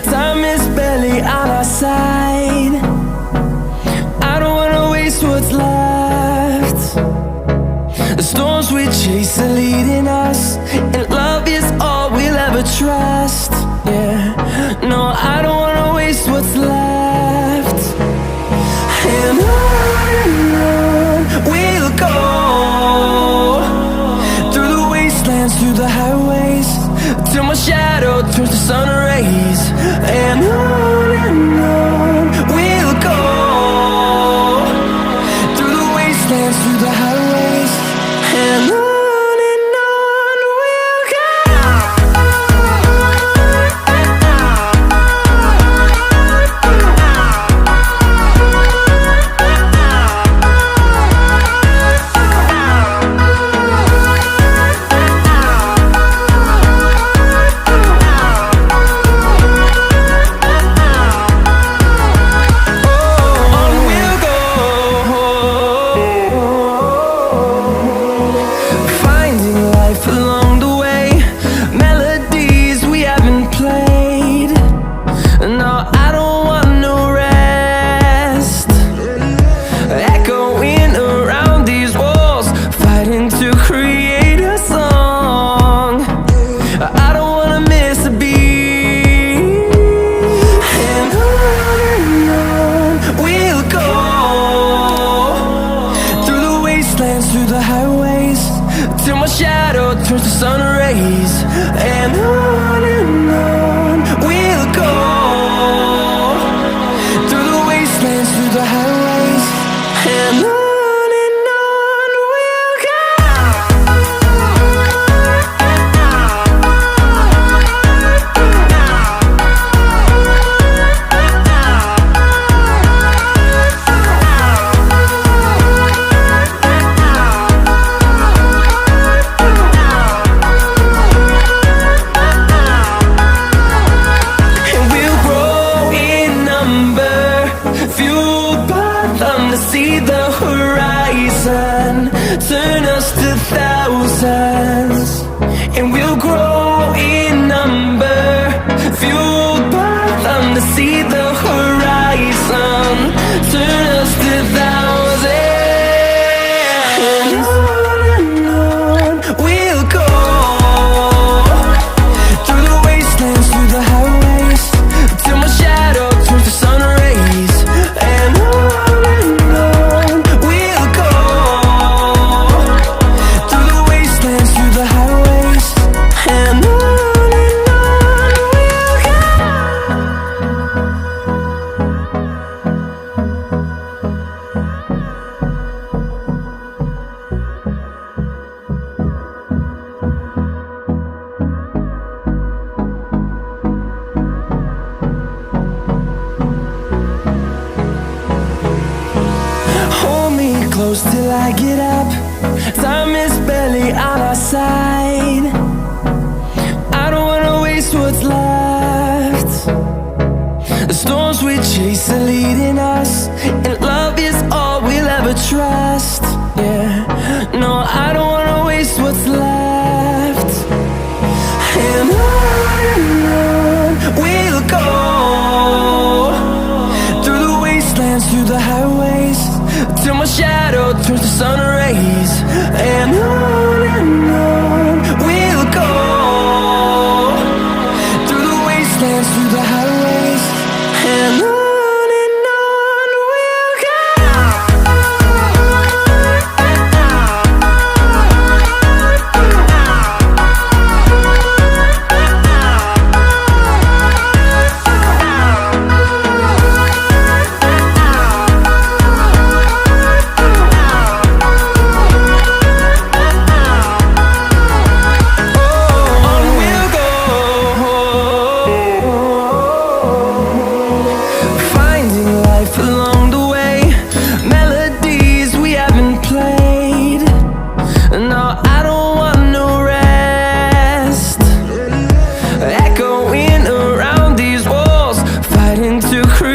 Time is barely on our side. I don't wanna waste what's left. The storms we chase are leading us, and love is all we'll ever trust. Yeah, no, I don't wanna waste what's left. And on we'll go, through the wastelands, through the highways, till my shadow turns to sun rays. And on we'll go, through the wastelands, through the highways, and on we'll go. Through the highways, till my shadow turns to sun rays. And on we'll go, through the wastelands, through the highways, and on. See the horizon turn us to thousands, and we'll grow in number, fueled by them. To see the horizon turn us to thousands, and on we'll go, through the wastelands, through the highways, till my shadow turns to sun rays. And close till I get up. Time is barely on our side. I don't wanna waste what's left. The storms we chase are leading us, and love is all we'll ever trust. Yeah, no, I don't wanna waste what's left. And on we'll go, through the wastelands, through the highways, till my shadow turns to sun rays. And on we'll go, through the wastelands, through the highways, and on. To create